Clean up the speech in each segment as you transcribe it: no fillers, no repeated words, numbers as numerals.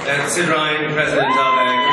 Sid Ryan, President of Ontario.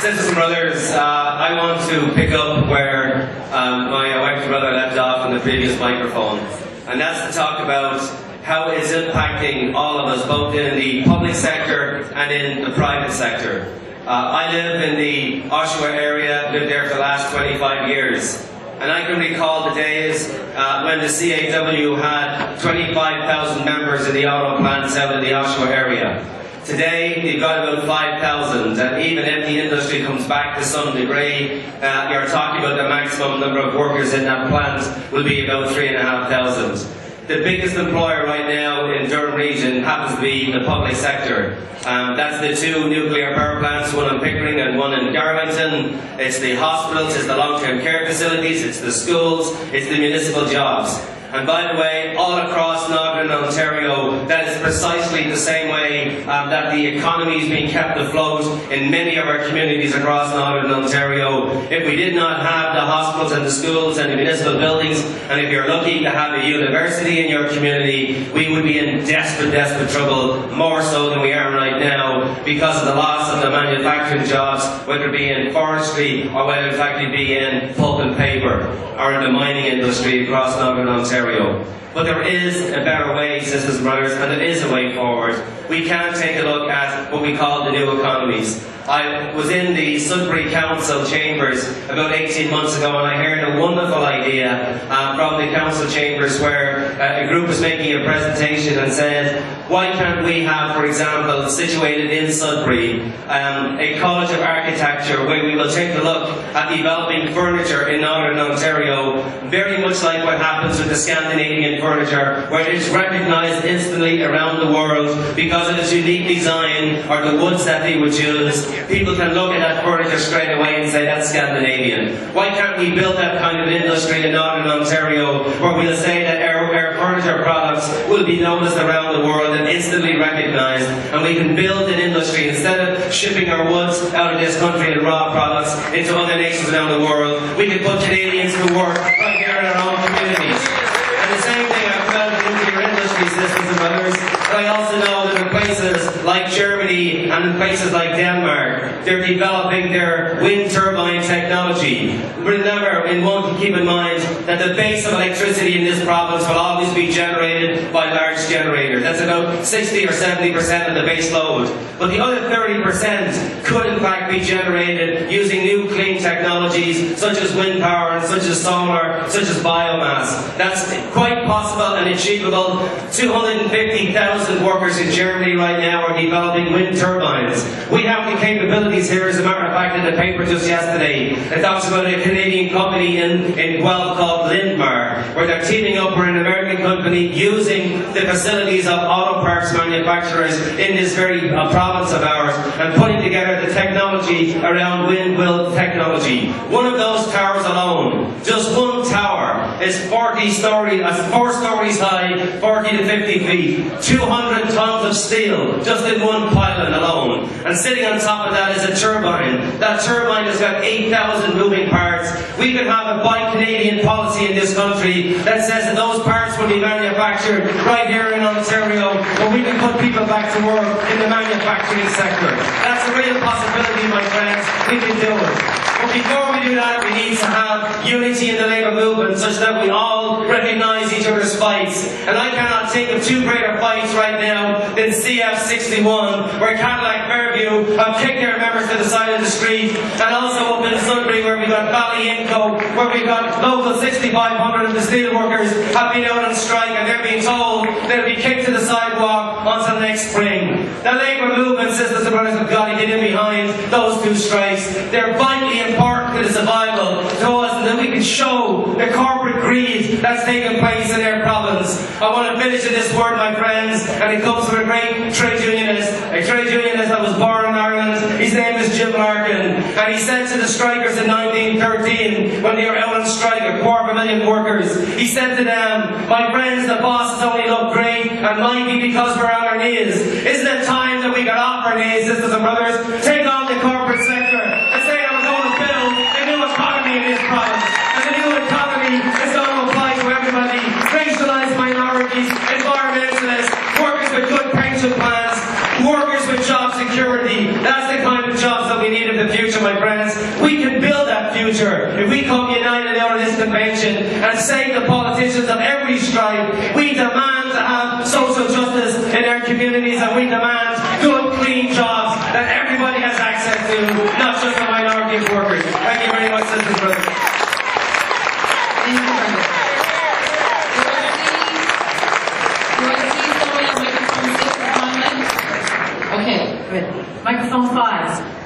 Sisters and brothers, I want to pick up where my wife and brother left off on the previous microphone, and that's to talk about how it's impacting all of us, both in the public sector and in the private sector. I live in the Oshawa area, lived there for the last 25 years. And I can recall the days when the CAW had 25,000 members in the auto plants out in the Oshawa area. Today, they've got about 5,000, and even if the industry comes back to some degree, you're talking about the maximum number of workers in that plant will be about 3,500. The biggest employer right now in Durham region happens to be the public sector. That's the two nuclear power plants, one in Pickering and one in Darlington. It's the hospitals, it's the long-term care facilities, it's the schools, it's the municipal jobs. And by the way, all across Northern Ontario, that is precisely the same way that the economy is being kept afloat in many of our communities across Northern Ontario. If we did not have the hospitals and the schools and the municipal buildings, and if you're lucky to have a university in your community, we would be in desperate, desperate trouble, more so than we are right now, because of the loss of the manufacturing jobs, whether it be in forestry or whether it actually be in pulp and paper or in the mining industry across Northern Ontario. But there is a better way, sisters and brothers, and there is a way forward. We can take a look at what we call the new economies. I was in the Sudbury Council chambers about 18 months ago, and I heard a wonderful idea from the council chambers where a group was making a presentation and said, why can't we have, for example, situated in Sudbury, a college of architecture where we will take a look at developing furniture in Northern Ontario, very much like what happens with the Scandinavian furniture, where it is recognised instantly around the world because of its unique design or the woods that they would use. People can look at that furniture straight away and say that's Scandinavian. Why can't we build that kind of industry in Northern Ontario where we'll say that our furniture products will be noticed around the world and instantly recognised, and we can build an industry instead of shipping our woods out of this country and raw products into other nations around the world. We can put Canadians to work right here in our own communities. And the same thing I've felt in nuclear industry, sisters and brothers. But I also know that in places like Germany and in places like Denmark, they're developing their wind turbine technology. Remember, keep in mind that the base of electricity in this province will always be generated by large generators. That's about 60 or 70% of the base load. But the other 30% could in fact be generated using new clean technologies such as wind power and such as solar, such as biomass. That's quite possible and achievable. 250,000 workers in Germany right now are developing wind turbines. We have the capabilities here, as a matter of fact, in the paper just yesterday. It talks about a Canadian company in Guelph called Lindmar, where they're teaming up with an American company using the facilities of auto parts manufacturers in this very province of ours and putting together the technology around wind technology. One of those towers alone, just one tower, is 4 stories high, 40 to 50 feet, 200 tons of steel just in one pylon alone. And sitting on top of that is a turbine. That turbine has got 8,000 moving parts. We could have a buy Canadian policy in this country that says that those parts will be manufactured right here in Ontario, where we can put people back to work in the manufacturing sector. That's a real possibility, my friends. We can do it. But before we do that, we need to have unity in the labour movement such that we all recognise each other's fights. And I cannot think of two greater fights right now than CF61, where Cadillac Fairview have kicked their members to the side of the street, and also up in Sudbury where we've got Ballyinco, where we've got local 6,500 of the steel workers have been out on strike, and they're being told they'll be kicked to the sidewalk until next spring. The labour movement, sisters and brothers, have got to get in behind those two strikes. They're vitally important to the survival to us, and that we can show the corporate greed that's taking place in their province. I want to finish with this word, my friends, and it comes from a great trade unionist that was born in Ireland. His name is Jim Larkin, and he said to the strikers in 1913, when they were out on strike, 250,000 workers, he said to them, my friends, the bosses only look great and might be because we're on our knees. Isn't it time that we got off our knees, sisters and brothers, take on the corporate sector and say that we're going to build a new economy in this province, and the new economy is going to apply to everybody, racialized minorities, environmentalists, future, my friends. We can build that future if we come united out of this convention and save the politicians of every stripe. We demand to have social justice in our communities, and we demand good, clean jobs that everybody has access to, not just the minority of workers. Thank you very much, sisters and brothers. Thank you, brother. Do I see somebody on microphone 6 or 5? Okay, good. Microphone 5.